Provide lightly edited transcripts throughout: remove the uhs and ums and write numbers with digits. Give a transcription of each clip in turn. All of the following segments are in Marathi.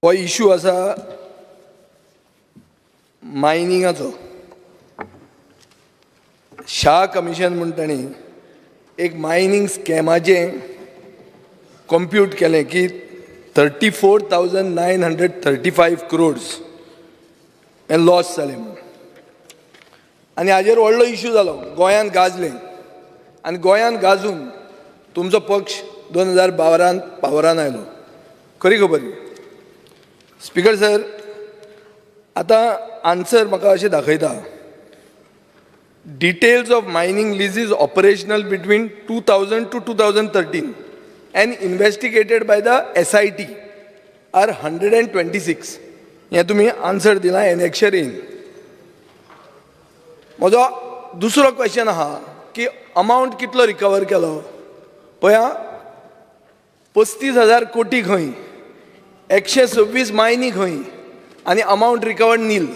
हो इश्यू आसा मायनिंगाचो. शाह कमिशन म्हण तांणी एक मायनिंग स्कॅमाचे कॉम्प्यूट केलें की 34,935 crores हें लॉस जालें म्हणून. आनी हाजेर व्हडलो इश्यू जालो, गोंयांत गाजलें. आनी गोंयांत गाजून तुमचो पक्ष 2012 पावरान आयलो. खरी खबर. स्पीकर सर, आतां आन्सर म्हाका अशें दाखयता. Details of mining leases operational between 2000 to 2013 and investigated by the SIT are 126. हें तुमी आन्सर दिला एनेक्शर इन. म्हजो दुसरो क्वेश्चन आहा की अमावंट कितलो रिकवर केलो पळया. 35,000 कोटी खंय, 126 मायनी खंय, आनी अमावंट रिकवर्ड नील.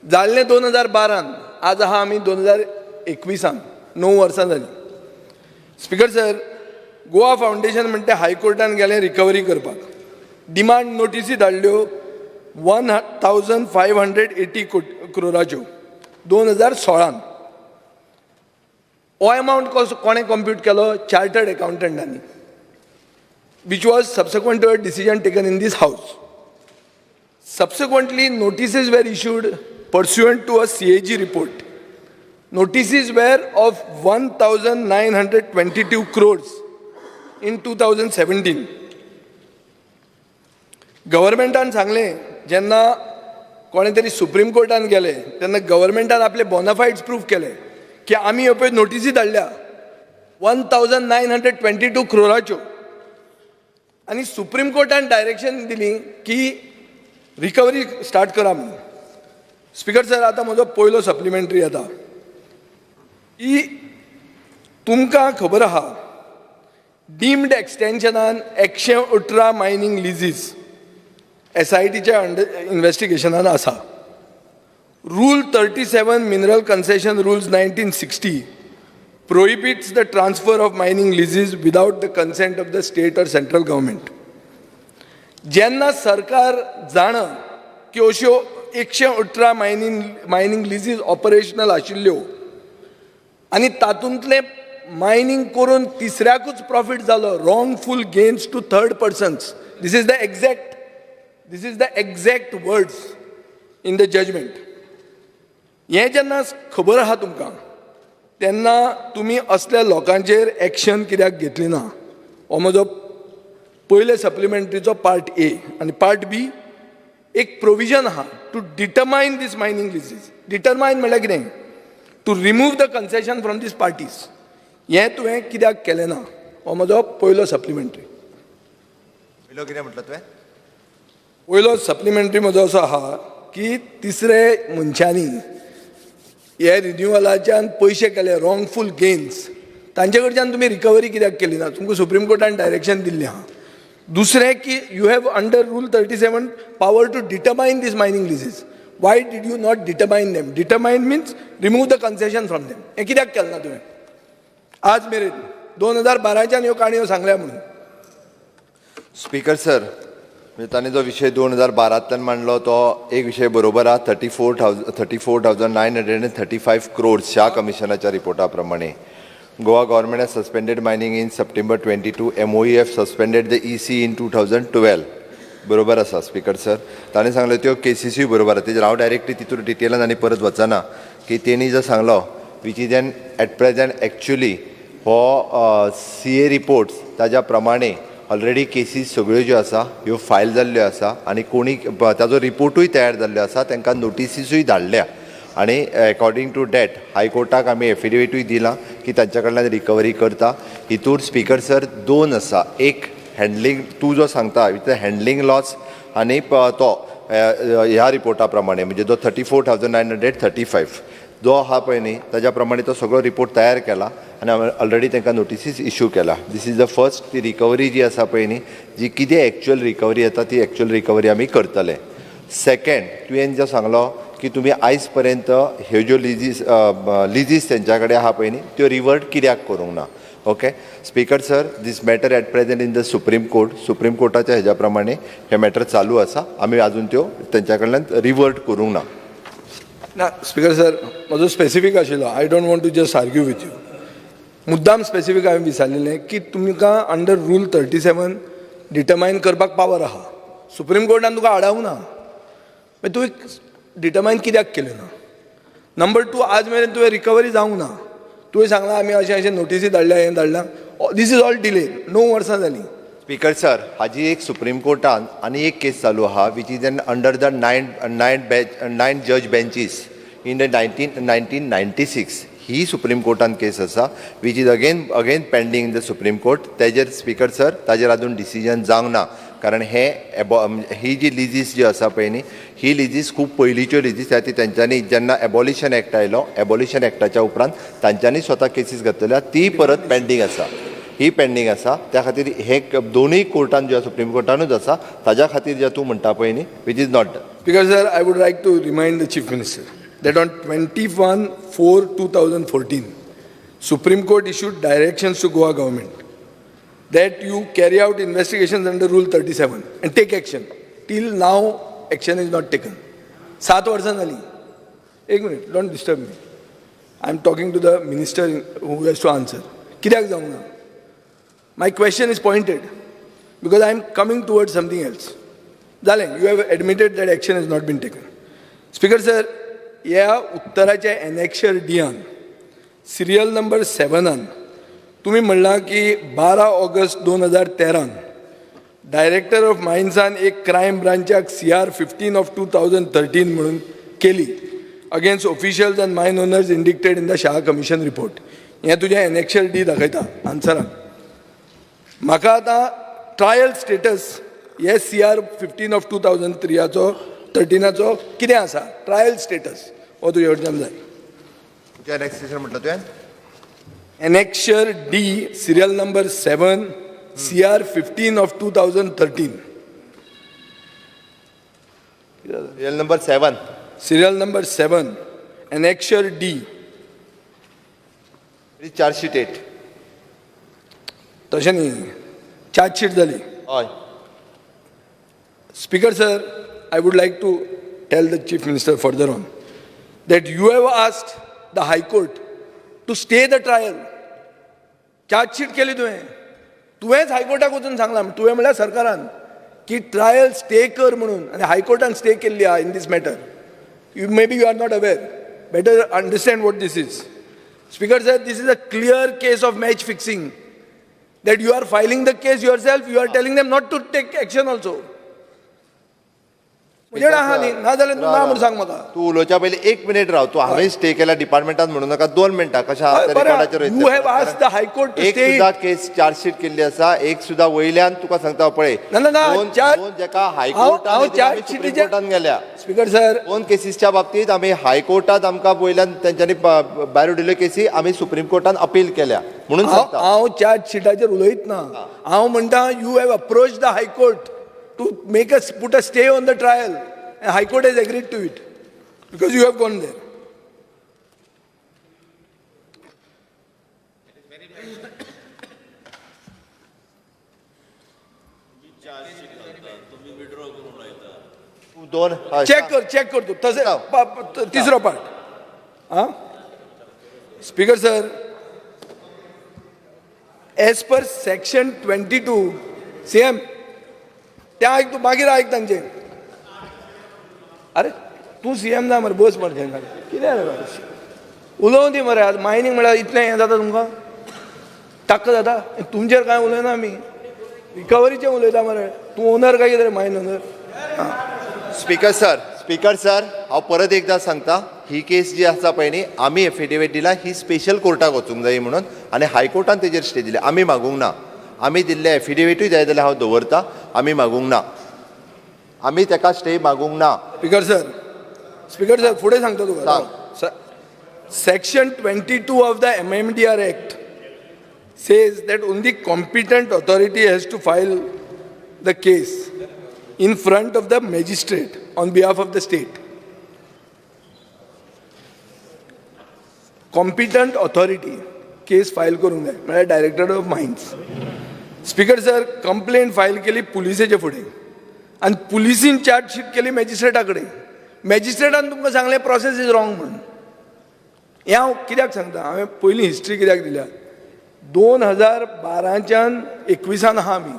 जाल्लें 2012. आज आहा आमी 2021. 9 वर्सां जालीं. स्पीकर सर, गोवा फावंडेशन म्हणटा हायकोर्टान गेलें रिकवरी करपाक. डिमांड नोटिसी धाडल्यो 1,580 crores 2016. हो अमावंट कोणें कॉम्प्यूट केलो? चार्टर्ड अकाउंटंटांनी, which was subsequent to a decision taken in this house. Subsequently, notices were issued pursuant to a CAG report. Notices were of 1,922 crores in 2017. गव्हर्मेंटान सांगलें, जेन्ना कोणे तरी सुप्रीम कोर्टान गेले तेन्ना गव्हर्मेंटान आपले बोनाफाइड्स प्रूफ केले की आमी ह्यो पळय नोटिसी धाडल्या 1,922 crores. आनी सुप्रीम कोर्टान डायरेक्शन दिली की रिकवरी स्टार्ट करा म्हणून. स्पीकर सर, आतां म्हजो पयलो सप्लिमेंटरी येता. ही तुमकां खबर आहा डीम्ड एक्सटेंशनान 118 मायनिंग लिजीस SITच्या इन्व्हेस्टिगेशनान आसा. Rule 37 mineral concession rules 1960 prohibits the transfer of mining leases without the consent of the state or central government. जेन्ना सरकार जाणा की अश्यो 118 मायनिंग लिजीस ऑपरेशनल आशिल्ल्यो आनी तातूंतले मायनिंग करून तिसऱ्याकूच प्रॉफिट जालो, wrongful gains to third persons. This is the exact words in the judgment. हें जेन्ना खबर आहा तुमकां तेन्ना तुमी असल्या लोकांचेर एक्शन कित्याक घेतली ना? हो म्हजो पयले सप्लिमेंटरीचो पार्ट ए. आनी पार्ट बी एक प्रोविजन आहा to determine these mining leases. Determine म्हळ्यार कितें? To remove the concession from these parties. हें तुवें कित्याक केलें ना? हो म्हजो पयलो सप्लिमेंटरी. पयलो कितें म्हटलो तुवें? पयलो सप्लिमेंटरी म्हजो असो आहा की तिसरे मनशांनी हे रिन्युअलाच्यान पयशे केले, रॉंगफूल गेन्स, तांचे कडच्यान तुमी रिकवरी कित्याक केली ना? तुमकां सुप्रीम कोर्टान डायरेक्शन दिल्लें आहा. दुसरें की you have under rule 37 power to determine these mining leases. Why did you not determine them? Determine means remove the concession from them. हें कित्याक केलें ना तुवें? आज मेरेन 2012च्यान ह्यो काणयो सांगल्या म्हणून. स्पीकर सर, तांणी जो विशय 2012तल्यान मांडलो तो एक विशय बरोबर आहा. 34,935 crores शाह कमिशनाच्या रिपोर्टा प्रमाणे. Goa government has suspended mining in September 22. MOEF suspended the EC in 2012. बरोबर आसा स्पीकर सर. ताणें सांगलो त्यो केसीसूय बरोबर आहा. तेजेर हांव डायरेक्टली तितून डिटेलान आनी परत वचना की तेणी जो सांगलो which is N at present actually हो CA रिपोर्ट्स ताज्या प्रमाणे ऑलरेडी केसीस सगळ्यो ज्यो आसा ह्यो फायल जाल्ल्यो आसा आनी कोणी ताजो रिपोर्टूय तयार जाल्लो आसा, तांकां नोटिसीसूय धाडल्या. आनी अकॉर्डिंग टू डॅट हायकोर्टाक आमी एफिडेविटूय दिलां की तांच्या कडल्यान रिकवरी करता. हितूर स्पीकर सर 2 आसा. एक हँडलींग, तूं जो सांगता विथ हँडलींग लॉस आनी तो ह्या रिपोर्टा प्रमाणे म्हणजे जो 34,935 जो आहा पळय न्ही ताज्या प्रमाणे तो सगळो रिपोर्ट तयार केला आनी ऑलरेडी तांकां नोटिसीस इश्यू केला. This is the first. ती रिकवरी जी आसा पळय न्ही, जी कितें एक्चुअल रिकवरी येता ती एक्चुअल रिकवरी आमी करतले. सेकंड, तुवें जो सांगलो की तुमी आयज पर्यंत ह्यो ज्यो लिजीस तेंच्या कडेन आहा पळय न्ही त्यो रिवर्ट कित्याक करूंक ना? Okay speaker sir this matter at present in the supreme कोर्टाच्या हेज्या प्रमाणे हे मॅटर चालू आसा आमी अजून त्यो तेंच्या कडल्यान रिवर्ट करूंक ना. ना स्पीकर सर म्हजो स्पेसिफीक आशिल्लो I don't want to just argue with you. मुद्दाम स्पेसिफीक हांवें विचारलेलें की तुमकां अंडर रूल 37 डिटरमायन करपाक पावर आहा. सुप्रीम कोर्टान तुका आडावंक ना मागीर तुवें डिटरमायन कित्याक केलें ना. नंबर 2 आज मेरेन तुवें रिकवरी जावंक ना. तुवें सांगलां आमी अशें नोटीसी धाडल्या हें धाडलां. दीस इज ऑल डिले 9 वर्सां जालीं. स्पीकर सर हाजी एक सुप्रीम कोर्टान आनी एक केस चालू आहा which is an under the nine जज बेंचीस इन द 1996 ही सुप्रीम कोर्टान केस आसा which is again pending in the Supreme Court. तेजेर स्पीकर सर ताजेर अजून डिसिजन जावंक ना कारण ही जी लिजीस जी आसा पळय न्ही ही लिजीस खूब पयलींच्यो लिजीस ती तेंच्यांनी जेन्ना एबॉलिशन एक्ट आयलो एबॉलिशन एक्टाच्या उपरांत तांच्यांनी स्वता केसीस घातलेल्या ती परत पेंडींग आसा. ही पेंडींग आसा त्या खातीर हे दोनूय कोर्टान ज्यो सुप्रीम कोर्टानूच आसा ताज्या खातीर जे तूं म्हणटा पळय न्ही which is not done. Because sir, I would like to remind the Chief Minister that on 21/4/2014, Supreme Court issued directions to Goa government that you carry out investigations under Rule 37 and take action. Till now, action is not taken. 7 वर्सां जालीं. एक minute, don't disturb me. I am talking to the minister who has to answer. कित्याक जावंक ना? My question is pointed because I am coming towards something else. Zalen, you have admitted that action has not been taken. Speaker sir, ह्या उत्तराच्या एनेक्शर डियान सिरियल नंबर 7 तुम्ही म्हणला की 12 ऑगस्ट 2013 डायरेक्टर ऑफ मायन्सान एक क्रायम ब्रांचाक CR 15/2013 म्हणून केली against officials and mine owners indicated in the Shah commission report. हें तुजें एनेक्शर डी दाखयता आन्सरान. म्हाका आतां ट्रायल स्टेटस हे CR 15/2013 कितें आसा ट्रायल स्टेटस हो तुजे कडच्यान जाय. नेक्स्ट सेशन म्हटलं तुवें annexure D serial number 7 CR 15/2013 real number 7 serial number 7 annexure D chargesheet 8 तशें न्ही चार्जशीट जाली. हय Speaker sir, I would like to tell the Chief Minister further on that you have asked the High Court to stay the trial. Chargesheet केली तुवेंच हायकोर्टाक वचून सांगला तुवें म्हणल्यार सरकारान की ट्रायल स्टे कर म्हणून आनी हायकोर्टान स्टे केल्ली आहा in this matter. Maybe you are not aware. Better understand what this is. Speaker sir, this is a clear case of match fixing that you are filing the case yourself. You are telling them not to take action also. म्हणजे ना जाल्यार तूं ना म्हणून सांग म्हाका. तू उलोवच्या पयलीं 1 मिनिट राव. तू हांवें स्टे केला डिपार्टमेंटान म्हणूं नाका 2 मिनटां कशा रिकॉर्डाचेर You have asked the High Court to एक stay. सुद्धा केस चार्जशीट केल्ली आसा एक सुद्धा वयल्यान तुका सांगता पळय दोन जेका हायकोर्टान गेल्या स्पीकर सर दोन केसीसच्या बाबतींत आमी हायकोर्टात आमकां वयल्यान तेंच्यांनी भायर उडयल्यो केसी आमी सुप्रीम कोर्टान अपील केल्या म्हणून सांगता. हांव चार्जशीटाचेर उलयत ना. हांव म्हणटा you have approach the high court to make a put a stay on the trial. And High Court has agreed to it because you have gone there. Check कर तू तसे तिसरो part. Speaker sir, as per section 22 CM त्या ऐक तू मागीर ऐक तांचे. अरे तूं CM जा मरे बस मरे कितें उलोवं दी मरे. आज मायनींग म्हळ्यार इतलें हें जाता तुमकां ताक्क जाता. तुमचेर कांय उलयना आमी रिकवरीचें उलयता मरे. तूं ओनर काय कितें मायन ओनर. स्पीकर सर हांव परत एकदां सांगता ही केस जी आसा पळय न्ही आमी एफिडेवीट दिला ही स्पेशल कोर्टाक वचूंक जाय म्हणून आनी हायकोर्टान तेजेर स्टे दिले. आमी मागूंक ना. आमी दिल्ले एफिडेवीटूय जाय जाल्यार हांव दवरता. आमी मागूंक ना. आमी तेका स्टे मागूंक ना. स्पीकर सर फुडें सांगता तुका. Section 22 of the MMDR Act says that only competent authority has to file the case in front of the magistrate on behalf of the state. Competent authority case file करूंक जाय म्हळ्यार directorate of mines. Speaker sir, complaint file केली पुलिसेचे फुडें आनी पुलिसीन चार्जशीट केली मॅजिस्ट्रेटा कडेन. मॅजिस्ट्रेटान तुमकां सांगलें प्रोसेस इज रॉंग म्हणून. हें हांव कित्याक सांगता, हांवें पयलीं हिस्ट्री कित्याक दिल्या. 2012च्यान 21 आहा आमी,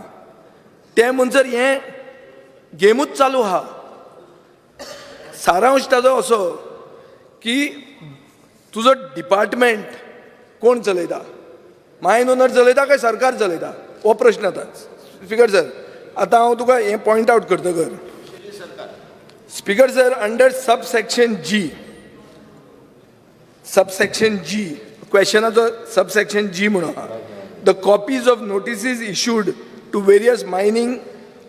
ते म्हणसर हें गेमूच चालू आहा. सारांश ताजो असो की तुजो डिपार्टमेंट कोण चलयता, मायन ओनर चलयता काय सरकार चलयता, हो प्रश्न येता. स्पीकर सर, आतां हांव तुका हें पॉयंट आवट करतकर, speaker sir, under subsection G क्वेश्चनाचो सबसेक्शन जी म्हणून आहा, the copies of notices issued to various mining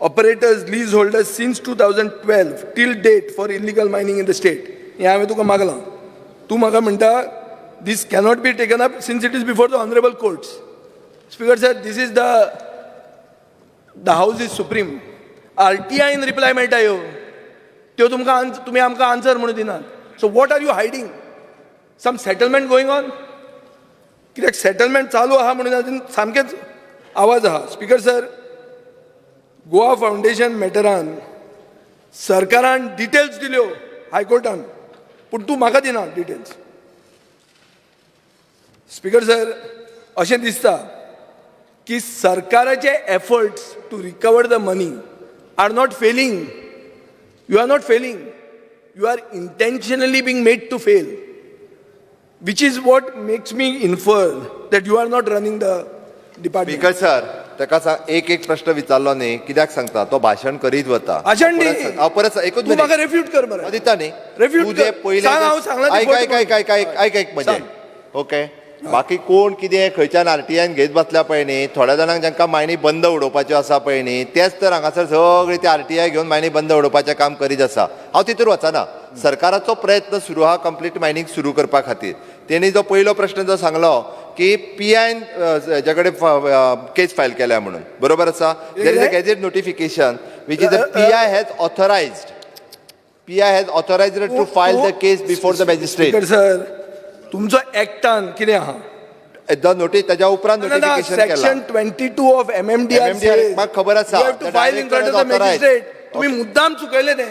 operators lease holders since 2012 till date for illegal mining in the state. हें हांवें तुका मागलां. तूं म्हाका म्हणटा this cannot be taken up since it is before the honorable courts. Speaker sir, this is the house is supreme. RTI in reply मेळटा ह्यो, त्यो तुमी आमकां आन्सर म्हणून दिनात. So what are you hiding? Some settlement going on? कित्याक सेटलमेंट चालू आहा म्हणून आजून सामकेच आवाज आहा. स्पीकर सर, गोवा फावंडेशन मॅटरान सरकारान डिटेल्स दिल्यो हायकोर्टान, पूण तूं म्हाका दिना डिटेल्स. स्पीकर सर, अशें दिसता की सरकाराचे efforts to recover the money are not failing. You are not failing, you are intentionally being made to fail, which is what makes me infer that you are not running the department. Speaker sir, ताका सांग एक प्रश्न विचारलो न्ही, कित्याक सांगता तो भाशण करीत वता. भाशण न्ही, हांव परत एकूच तूं म्हाका रेफ्यूट कर मरे. दिता न्ही, रेफ्यूट तूं जे पयले सांग, हांव सांगलां ते ऐक म्हणजे ओके. बाकी कोण कितें खंयच्यान आरटीआयन घेत बसल्या पळय न्ही, थोड्या जाणांक जांकां मायनी बंद उडोवपाच्यो आसा पळय न्ही, तेच तर हांगासर सगळीं ते आरटीआय घेवन मायनी बंद उडोवपाचें काम करीत आसा. हांव तितूर वचना. सरकाराचो प्रयत्न सुरू आहा कंप्लीट मायनिंग सुरू करपा खातीर. तेणी जो पयलो प्रश्न जो सांगलो की पीआयन हेजे कडेन केस फायल केल्या म्हणून, बरोबर आसा. There is a gazette notification which is the PI has authorised to file the case before the magistrate. Sir, तुमचो एक्टान कितें आहा? द नोटीस ताच्या उपरांत नोटिफिकेशन केला. सेक्शन 22 ऑफ एमएमडीआर म्हाका खबर आसा. तुम्ही मुद्दाम चुकयले ते.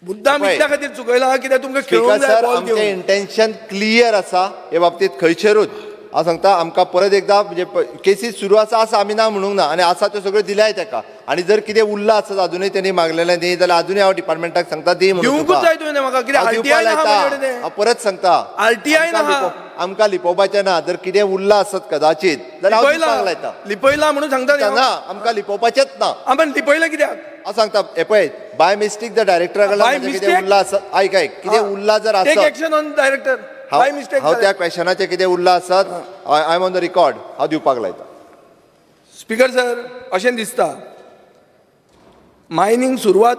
मुद्दाम इतल्या खातीर चुकयला कित्याक तुमकां खेळूंक जाय सर, बॉल आमचें घेवन. इंटेन्शन क्लियर आसा हे बाबतींत खंयचेरूच. हांव सांगता, आमकां परत एकदां म्हणजे केसीस सुरू आसा आमी ना म्हणूंक ना, आनी आसा त्यो सगळ्यो दिल्याय ताका. आनी जर कितें उरला आसत अजुनूय तेणी मागलेलें न्ही जाल्यार अजुनूय हांव डिपार्टमेंटाक सांगता दी म्हणून. दिवंकूच जाय तुवें म्हाका, कित्याक आरटीआय ना म्हजे कडेन. हांव परत सांगता, आरटीआय ना, आमकां लिपोवपाचें ना. जर कितें उरला आसत कदाचित जाल्यार हांव दिवपाक लायता. लिपयला म्हणून सांगता ना, आमकां लिपोवपाचेंच ना. पण लिपयला कित्याक? हांव सांगता, हे पळय, बाय मिस्टेक द डायरेक्टरा कडल्यान कितें उरला आसत, आयक कितें उरला जर आसत, take action on director. By mistake हांव त्या क्वेश्चनाचें कितें उरला आसत, I am on the record, हांव दिवपाक लायता. स्पीकर सर, अशें दिसता मायनिंग सुरवात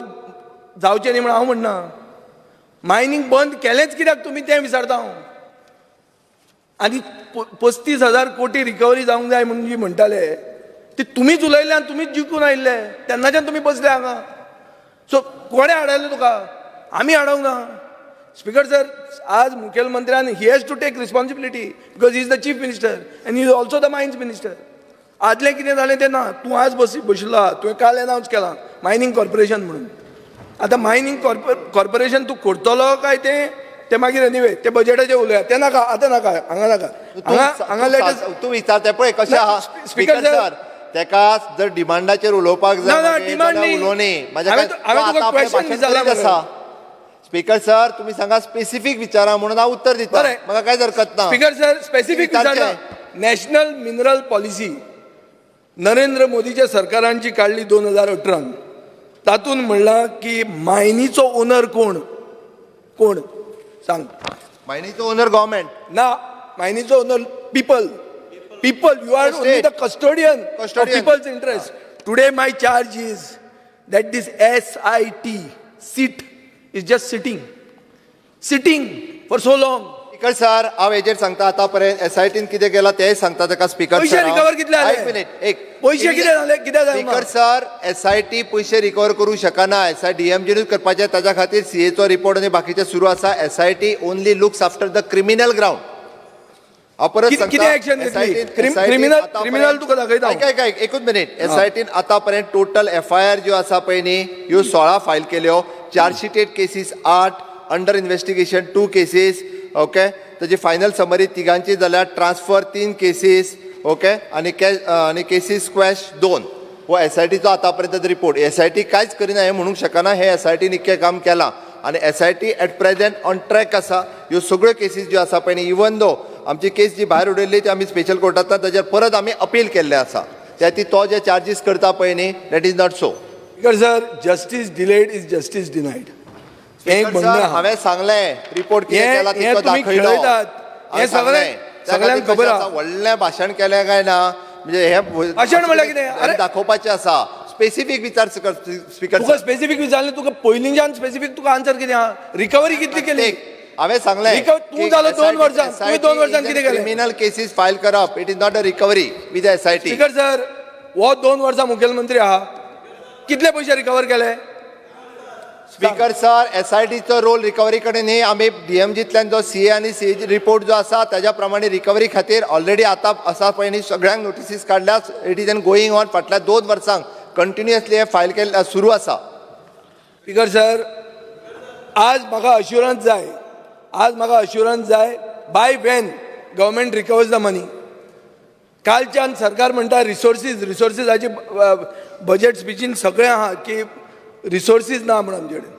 जावचें न्ही म्हणून हांव म्हणना. मायनिंग बंद केलेंच कित्याक तुमी तें विचारता हांव. आनी 35,000 कोटी रिकवरी जावंक जाय म्हणून जी म्हणटाले ती तुमीच उलयले आनी तुमीच जिखून आयिल्ले. तेन्नाच्यान तुमी बसले हांगा. सो कोणे हाडयले तुका? आमी हाडोंक ना. स्पीकर सर, आज मुखेलमंत्र्यान he has to take responsibility because he is the chief minister and he is also the mines minister. आदलें कितें जालें तें ना. तूं आज बशिल्ला, तुवें काल एनावन्स केलां मायनिंग कॉर्पोरेशन म्हणून. आतां मायनिंग कॉर्पोरेशन तूं करतलो काय ते मागीर एनिवे ते बजेटाचेर उलया. तें नाका, आतां नाका, हांगा नाका. हांगा लेटस्ट तूं विचारता पळय कशें आहा. स्पीकर सर, तेका जर डिमांडाचेर उलोवपाक जाय डिमांड उलोवनी. हांवें तुका क्वेश्चन विचारला. स्पीकर सर, तुम्ही सांगा स्पेसिफिक विचारा म्हणून हांव उत्तर दिता. म्हाका कांय हरकत ना. स्पीकर सर, स्पेसिफिक विचारता. नॅशनल मिनरल पॉलिसी नरेंद्र मोदीच्या सरकारांची काढली 2018. तातून म्हणला की मायनीचो ओनर कोण सांग. मायनीचो ओनर गव्हर्नमेंट ना. मायनीचो owner people. You are only the custodian of people's interest. Today my charge is that this SIT is just sitting for so long. Speaker sir, हांव हेजेर सांगता. आतापर्यंत SITन कितें केलां तेंय सांगता ताका. स्पीकर सर, पैसे रिकवर कितले जाले? एक मिनिट, एक पैसे कितें जाले? कितें जालें? स्पीकर सर, SIT पयशे रिकवर करूं शकना. DMGनूच करपाचें. ताच्या खातीर CAचो रिपोर्ट आनी बाकीचे सुरू आसा. SIT only looks after the criminal ground. हांव परत कितें सांगता, action घेतली? SIT क्रिमिनल आतापर्यंत- तुका दाखयता हांव. ऐक एकूच मिनिट. SITन आतापर्यंत टोटल FIR ज्यो आसा पळय न्ही ह्यो 16 फायल केल्यो, chargesheeted cases 8, under investigation 2 cases, okay. ताची फायनल समरी तिगांची जाल्यार ट्रान्सफर 3 केसीस, ओके, आनी केसीस स्क्वॅश 2. हो SITचो आतापर्यंत रिपोर्ट. SIT कांयच करिना हें म्हणूंक शकना. हे SITन इतकें काम केलां आनी SIT at present on track आसा. ह्यो सगळ्यो केसीस ज्यो आसा पळय न्ही, इवन दो आमची केस जी भायर उडयल्ली ती आमी स्पेशल कोर्टांतल्यान ताचेर परत आमी अपील केल्लें आसा. त्या ती तो जे चार्जीस करता पळय न्ही, that is not so. Speaker sir, justice delayed is justice डिनायड. हें म्हणणें आहा. हांवें सांगलें रिपोर्ट कितें हें- केला हें तिका तुम्ही दाखयलो. खेळयतात. हें सगळ्यांक खबर आहा. व्हडलें भाशण केलें काय ना, म्हणजे हे भाशण म्हणल्यार कितें? अरे- दाखोवपाचें आसा. स्पेसिफीक विचार स्पीकर. तुका स्पेसिफीक विचारलें, तुका पयलींच्यान स्पेसिफीक तुका आन्सर कितें आहा? रिकवरी कितली केली? हांवें सांगलें तूं जालो 2 वर्सां, तुवें 2 वर्सां कितें केलें? क्रिमिनल केसीस फायल करप, it is not a recovery with SIT. Speaker sir, हो 2 वर्सां मुखेलमंत्री आहा, कितले पयशे रिकवर केले? स्पीकर सर, SITचो रोल रिकवरी कडेन न्ही. आमी DMGंतल्यान जो CA आनी CA रिपोर्ट जो आसा ताज्या प्रमाणे रिकवरी खातीर ऑलरेडी आतां आसा पळय न्ही, सगळ्यांक नोटिसीस काडल्या. It is an going on. फाटल्या 2 वर्सांक कंटिन्युअसली हे फायल केल्ले सुरू आसा. स्पीकर सर, आज म्हाका अश्युरन्स जाय by when government recovers the money. कालच्यान सरकार म्हणटा रिसोर्सीसाची बजेट स्पिचीन सगळें आहा की रिसोर्सीस ना म्हणून आमचे कडेन.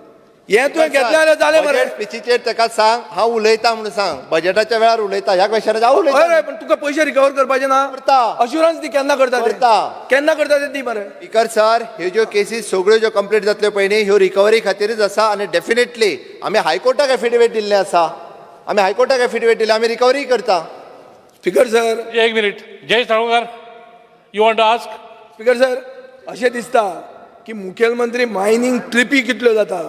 हें तुवें घेतलें जाल्यार जालें मरे. बजेट स्पिचीचेर ताका सांग हांव उलयतां म्हणून सांग. बजेटाच्या वेळार उलयता, ह्या क्वेशनाचेर हांव उलयतां. हय, पण तुका पयशे रिकवर करपाचे ना. करता. अश्युरन्स दी केन्ना करता ते? करता. केन्ना करता ते दी मरे. स्पीकर सर, ह्यो ज्यो केसीस सगळ्यो ज्यो कंप्लीट जातल्यो पळय न्ही, ह्यो रिकवरी खातीरच आसा. आनी डेफिनेटली आमी हायकोर्टाक एफिडेवीट दिल्लें आसा. आमी रिकवरी करता. स्पीकर सर, एक minute. Jay Salunkar, you want to ask? Speaker sir, अशें दिसता की मुखेलमंत्री मायनिंग ट्रिपी कितल्यो जाता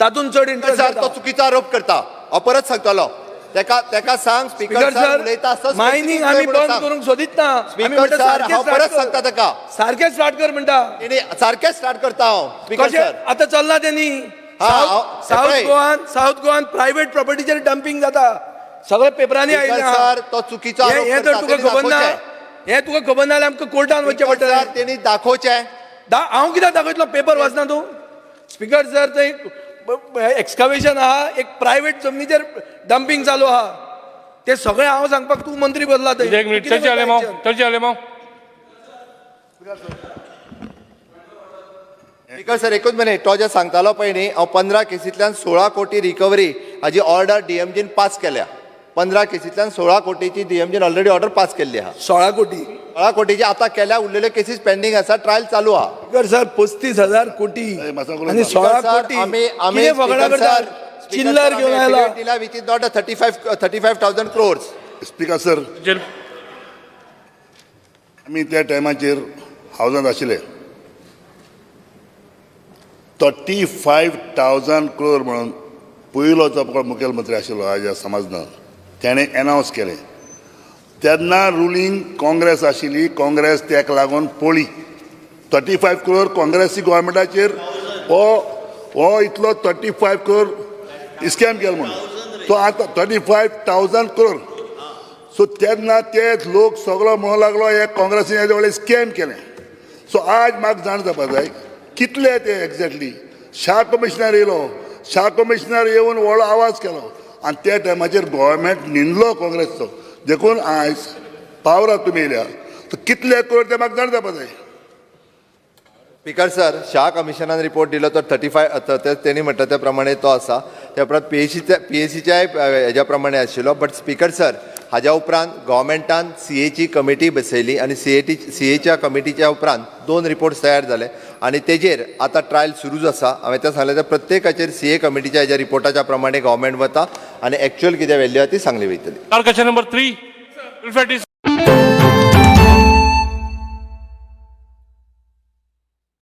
तातूंत चड इंटरेस्ट सर, तो चुकीचो आरोप करता. हांव परत सांगतलो. तेका सांग स्पीकर सर, मायनिंग आमी बंद करूंक सोदीत ना. आमी स्पीकर म्हणटा सर, सारकें हांव start परत कर. सांगता ताका. सारकें स्टार्ट कर म्हणटा. सारकें स्टार्ट करता हांव. स्पीकर कशें सर, आतां चलना तेनी. साऊथ गोवान प्रायव्हेट प्रॉपर्टीचेर डंपिंग जाता. सगळे पेपरांनी स्पीकर आयिल्लें सर, तो चुकीचो आरोप हें करता. तर तुका तेणी खबर ना. दाखोवचें. हें तुका खबर ना जाल्यार आमकां कोर्टान वचचें स्पीकर पडटलें. सर, तेणी दाखोवचें. हांव कित्याक दाखयतलो? पेपर वाचना तूं? स्पीकर सर, थंय एक्सकावेशन आहा, एक प्रायव्हेट जमनीचेर डंपिंग चालू आहा. ते सगळें हांव सांगपाक तूं मंत्री बदला थंय. एक मिनिट. चर्चा आले माव. स्पीकर सर, एकूच मिनिट. तो जे सांगतालो पळय न्ही, हांव 15 केसींतल्यान 16 कोटी रिकवरी हाजी ऑर्डर DMGन पास केल्या. 15 केसींतल्यान 16 कोटीची DMGन ऑलरेडी ऑर्डर पास केल्ली आहा. 16 कोटीची आतां केल्या. उरलेल्यो केसीस पेंडींग आसा, ट्रायल चालू आहा. स्पीकर सर, 35,000 कोटी आणि 16 कोटी कितें फकाणां करतात? चिल्लर घेऊन आयला. Which is not a 35,000 crores. Speaker sir, आमी त्या टायमाचेर हावजांत आशिल्ले. 35,000 crore म्हणून पयलो जो मुखेलमंत्री आशिल्लो ह्या समाजनं ताणें एनावन्स केलें. तेन्ना रुलींग काँग्रेस आशिल्ली. काँग्रेस तेका लागून पळी 35 crore काँग्रेसी गोवोरमेंटाचेर हो इतलो 35 crore स्कॅम केलो म्हणून. तो आतां 35,000 crore. सो तेन्ना तेच लोक सगळो म्हणूंक लागलो हे काँग्रेसीन हेजे व्हडलें स्कॅम केलें. सो आज म्हाका जाण जावपा जाय कितले ते एक्झॅक्टली. शाह कमिशनर येयलो. शाह कमिशनर येवन व्हडलो आवाज केलो आनी त्या टायमाचेर गोवोरमेंट निंदलो काँग्रेसचो. देखून आयज पावराक तुमी येयल्या. तर कितले करोड ते म्हाका जाण जावपा जाय. स्पीकर सर, शाह कमिशनान रिपोर्ट दिलो तो 35 तेणी म्हणटा त्या प्रमाणे तो आसा. त्या उपरांत PSCच्या हेज्या प्रमाणे आशिल्लो. बट स्पीकर सर, हाज्या उपरांत गव्हर्मेंटान CAची कमिटी बसयली आनी CAच्या कमिटीच्या उपरांत 2 रिपोर्ट्स तयार जाले आनी तेजेर आतां ट्रायल सुरूच आसा. हांवें तें सांगलें तर प्रत्येकाचेर CA कमिटीच्या हेज्या रिपोर्टाच्या प्रमाणे गव्हर्मेंट वता आनी एक्च्युअल कितें व्हॅल्यू आहा ती सांगली वयतली. Question number 3.